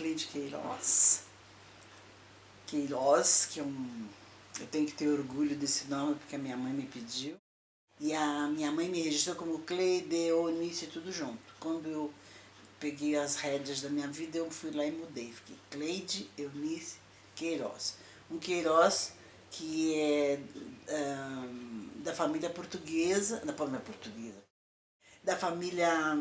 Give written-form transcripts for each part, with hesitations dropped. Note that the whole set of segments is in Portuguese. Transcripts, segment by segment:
Cleide Queiroz. Queiroz, que eu tenho que ter orgulho desse nome porque a minha mãe me pediu. E a minha mãe me registrou como Cleide, Eunice, tudo junto. Quando eu peguei as rédeas da minha vida, eu fui lá e mudei. Fiquei Cleide Eunice Queiroz. Um Queiroz que é da família portuguesa, da família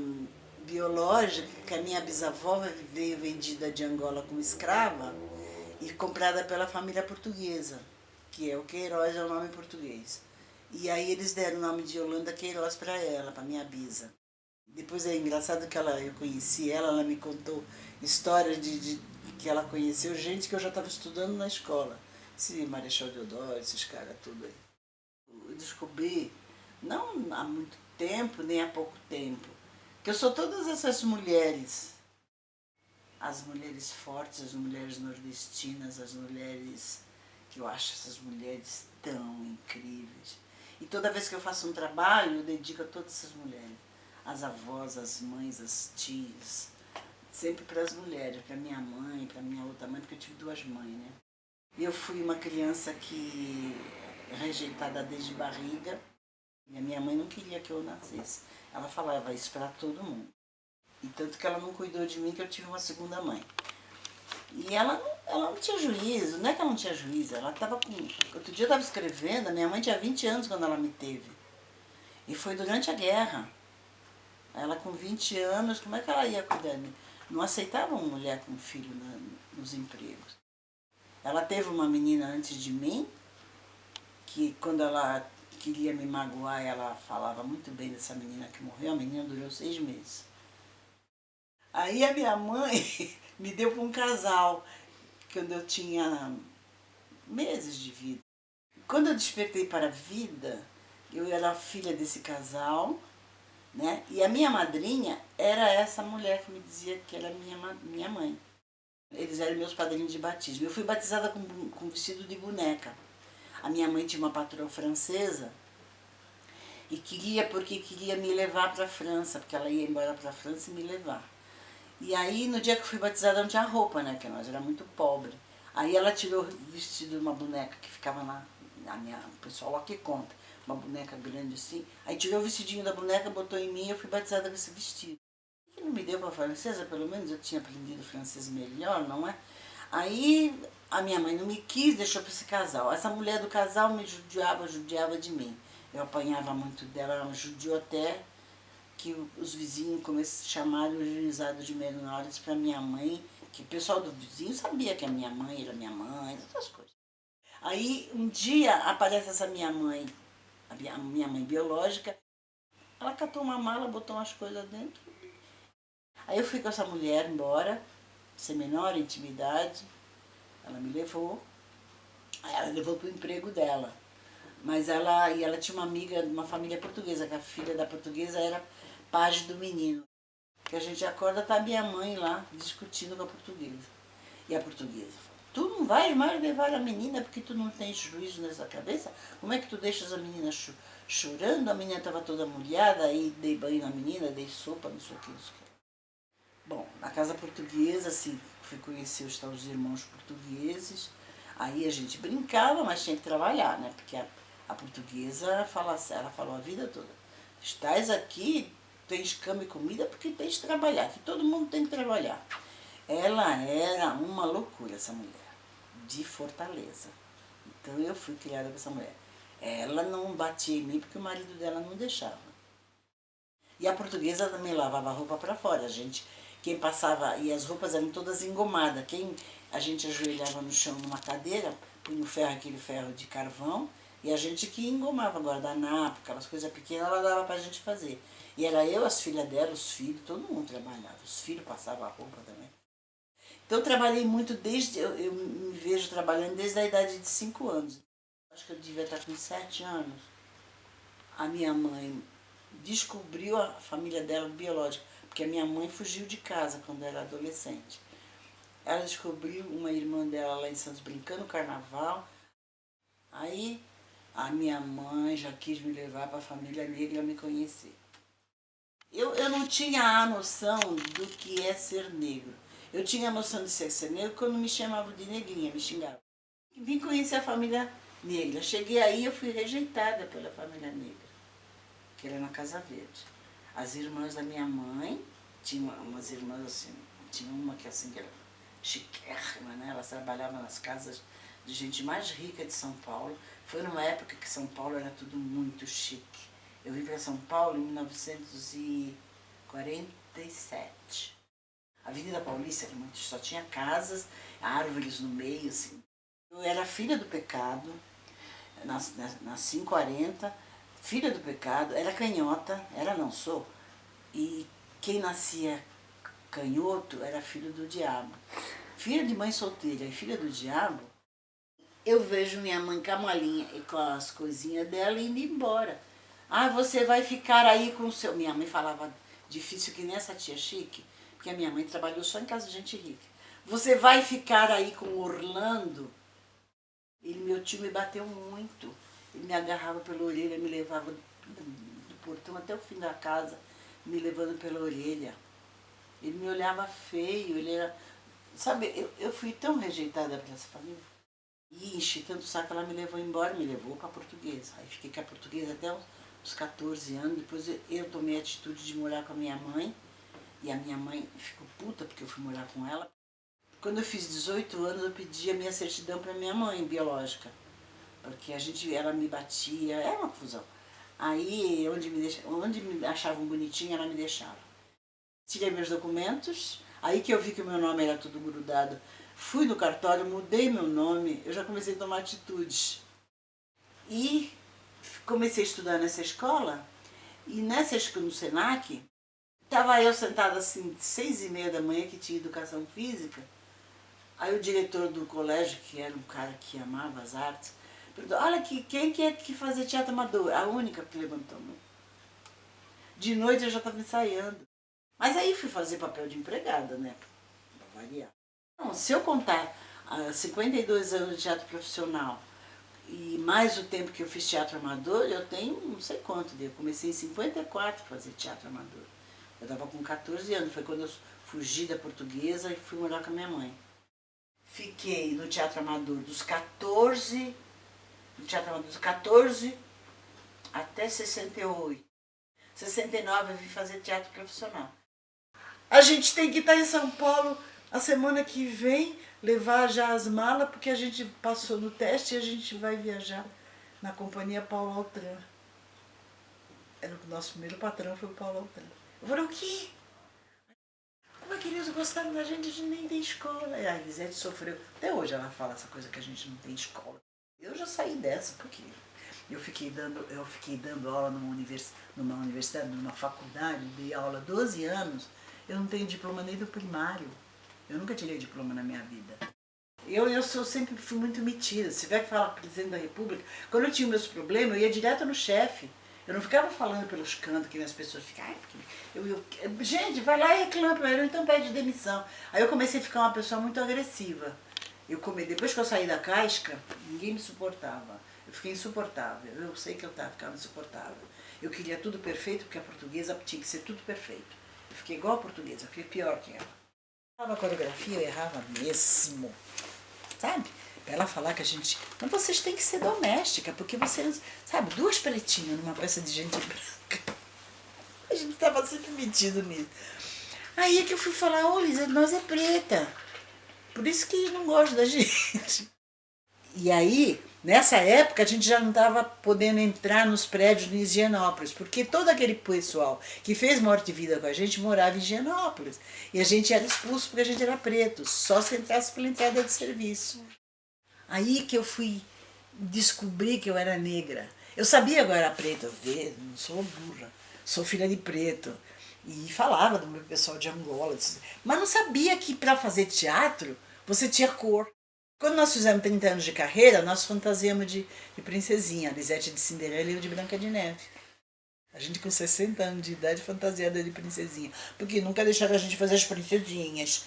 biológica, que a minha bisavó veio vendida de Angola como escrava e comprada pela família portuguesa, que é o Queiroz, é o nome português. E aí eles deram o nome de Yolanda Queiroz para ela, para minha bisa. Depois é engraçado que eu conheci ela me contou histórias de que ela conheceu gente que eu já estava estudando na escola. Esse Marechal Deodoro, esses caras tudo aí. Eu descobri, não há muito tempo, nem há pouco tempo, que eu sou todas essas mulheres. As mulheres fortes, as mulheres nordestinas, as mulheres que eu acho essas mulheres tão incríveis. E toda vez que eu faço um trabalho, eu dedico a todas essas mulheres. As avós, as mães, as tias. Sempre para as mulheres, para minha mãe, para minha outra mãe, porque eu tive duas mães, né? E eu fui uma criança que rejeitada desde barriga. E a minha mãe não queria que eu nascesse. Ela falava isso para todo mundo. E tanto que ela não cuidou de mim que eu tive uma segunda mãe. E ela não tinha juízo, não é que ela não tinha juízo, ela estava com... Outro dia eu estava escrevendo, a minha mãe tinha 20 anos quando ela me teve. E foi durante a guerra. Ela com 20 anos, como é que ela ia cuidar de mim? Não aceitava uma mulher com filho nos empregos. Ela teve uma menina antes de mim, que quando ela queria me magoar, ela falava muito bem dessa menina que morreu. A menina durou 6 meses. Aí a minha mãe me deu para um casal, quando eu tinha meses de vida. Quando eu despertei para a vida, eu era filha desse casal, né? E a minha madrinha era essa mulher que me dizia que era minha mãe. Eles eram meus padrinhos de batismo. Eu fui batizada com vestido de boneca. A minha mãe tinha uma patroa francesa e porque queria me levar para a França, porque ela ia embora para a França e me levar. E aí, no dia que eu fui batizada, não tinha roupa, né? Porque nós era muito pobre. Aí ela tirou o vestido de uma boneca que ficava o pessoal lá que conta, uma boneca grande assim. Aí tirou o vestidinho da boneca, botou em mim e eu fui batizada com esse vestido. E não me deu para francesa, pelo menos eu tinha aprendido francês melhor, não é? Aí a minha mãe não me quis, deixou para esse casal. Essa mulher do casal me judiava de mim. Eu apanhava muito dela, ela me judiou até que os vizinhos chamaram o juizado de menores para minha mãe, que o pessoal do vizinho sabia que a minha mãe era minha mãe, essas coisas. Aí um dia aparece essa minha mãe, a minha mãe biológica, ela catou uma mala, botou umas coisas dentro. Aí eu fui com essa mulher embora, sem menor intimidade, ela me levou, aí ela levou para o emprego dela. Mas ela tinha uma amiga de uma família portuguesa, que a filha da portuguesa era pajem do menino. Que a gente acorda, tá minha mãe lá discutindo com a portuguesa. E a portuguesa fala, tu não vais mais levar a menina porque tu não tens juízo nessa cabeça? Como é que tu deixas a menina chorando? A menina estava toda molhada, aí dei banho na menina, dei sopa, não sei o que, não sei o que. Bom, na casa portuguesa, assim, fui conhecer os irmãos portugueses, aí a gente brincava, mas tinha que trabalhar, né? Porque a portuguesa ela falou a vida toda, estás aqui, tens cama e comida porque tens que trabalhar, que todo mundo tem que trabalhar. Ela era uma loucura, essa mulher, de Fortaleza. Então eu fui criada com essa mulher. Ela não batia em mim porque o marido dela não deixava. E a portuguesa também lavava a roupa para fora. Quem passava, e as roupas eram todas engomadas. A gente ajoelhava no chão numa cadeira, punha o ferro, aquele ferro de carvão, e a gente que engomava guardanapo, aquelas coisas pequenas, ela dava pra gente fazer. E era eu, as filhas dela, os filhos, todo mundo trabalhava. Os filhos passavam a roupa também. Então eu trabalhei muito eu me vejo trabalhando desde a idade de 5 anos. Acho que eu devia estar com 7 anos. A minha mãe descobriu a família dela biológica, porque a minha mãe fugiu de casa quando era adolescente. Ela descobriu uma irmã dela lá em Santos brincando no carnaval. Aí a minha mãe já quis me levar para a família negra me conhecer. Eu não tinha a noção do que é ser negro. Eu tinha a noção de ser negro quando me chamavam de neguinha, me xingavam. Vim conhecer a família negra. Cheguei aí, eu fui rejeitada pela família negra, que era na Casa Verde. As irmãs da minha mãe, tinha umas irmãs assim, tinha uma que assim, que era chiquérrima, né? Elas trabalhavam nas casas de gente mais rica de São Paulo. Foi numa época que São Paulo era tudo muito chique. Eu vim para São Paulo em 1947. A Avenida Paulista era muito, só tinha casas, árvores no meio, assim. Eu era filha do pecado, nasci em 40, filha do pecado, era canhota, não sou, e quem nascia canhoto era filho do diabo. Filha de mãe solteira e filha do diabo, eu vejo minha mãe com a malinha e com as coisinhas dela indo embora. Ah, você vai ficar aí com o seu... Minha mãe falava difícil que nem essa tia chique, porque a minha mãe trabalhou só em casa de gente rica. Você vai ficar aí com o Orlando? Meu tio me bateu muito. Ele me agarrava pela orelha, me levava do portão até o fim da casa, me levando pela orelha. Ele me olhava feio, ele era... Sabe, eu fui tão rejeitada por essa família. E enchi tanto o saco, ela me levou embora, me levou para a portuguesa. Aí fiquei com a portuguesa até uns 14 anos. Depois eu tomei a atitude de morar com a minha mãe. E a minha mãe ficou puta porque eu fui morar com ela. Quando eu fiz 18 anos, eu pedi a minha certidão para minha mãe biológica. Porque ela me batia, era uma confusão. Aí, onde me achavam bonitinha, ela me deixava. Tirei meus documentos, aí que eu vi que o meu nome era tudo grudado. Fui no cartório, mudei meu nome, eu já comecei a tomar atitudes. E comecei a estudar nessa escola, e no Senac, estava eu sentada assim, 6h30 da manhã, que tinha educação física. Aí o diretor do colégio, que era um cara que amava as artes, perguntou, olha aqui, quem quer que fazer teatro amador? A única que levantou a mão. De noite eu já estava ensaiando. Mas aí fui fazer papel de empregada, né? Pra variar. Não, se eu contar 52 anos de teatro profissional e mais o tempo que eu fiz teatro amador, eu tenho não sei quanto. Eu comecei em 54 a fazer teatro amador. Eu estava com 14 anos, foi quando eu fugi da portuguesa e fui morar com a minha mãe. Fiquei no teatro amador dos 14 até 68. 69 eu vim fazer teatro profissional. A gente tem que estar em São Paulo a semana que vem, levar já as malas, porque a gente passou no teste e a gente vai viajar na companhia Paulo Altran. O nosso primeiro patrão foi o Paulo Altran. Eu falei, o quê? Como é que eles gostaram da gente? A gente nem tem escola. E a Elisete sofreu. Até hoje ela fala essa coisa que a gente não tem escola. Eu já saí dessa, porque eu fiquei dando aula numa universidade, numa faculdade, dei aula 12 anos. Eu não tenho diploma nem do primário. Eu nunca tirei diploma na minha vida. Eu sempre fui muito metida. Se tiver que falar com o presidente da República, quando eu tinha meus problemas, eu ia direto no chefe. Eu não ficava falando pelos cantos que as pessoas ficavam. Gente, vai lá e reclama para ele, então pede demissão. Aí eu comecei a ficar uma pessoa muito agressiva. Depois que eu saí da casca, ninguém me suportava. Eu fiquei insuportável. Eu sei que eu ficava insuportável. Eu queria tudo perfeito, porque a portuguesa tinha que ser tudo perfeito. Eu fiquei igual a portuguesa, eu fiquei pior que ela. Eu errava a coreografia, eu errava mesmo. Sabe? Pra ela falar que a gente... Mas vocês têm que ser doméstica, porque vocês... Sabe, 2 pretinhas numa peça de gente branca. A gente estava sempre metido nisso. Aí é que eu fui falar, ô Lisa, nós é preta. Por isso que eles não gostam da gente. E aí, nessa época, a gente já não estava podendo entrar nos prédios de Higienópolis, porque todo aquele pessoal que fez Morte e Vida com a gente morava em Higienópolis. E a gente era expulso porque a gente era preto, só se entrasse pela entrada de serviço. Aí que eu fui descobrir que eu era negra. Eu sabia que eu era preta, não sou burra, sou filha de preto. E falava do meu pessoal de Angola, mas não sabia que para fazer teatro você tinha cor. Quando nós fizemos 30 anos de carreira, nós fantasiamos de princesinha, a Lisete de Cinderela e eu de Branca de Neve. A gente com 60 anos de idade fantasiada de princesinha, porque nunca deixaram a gente fazer as princesinhas.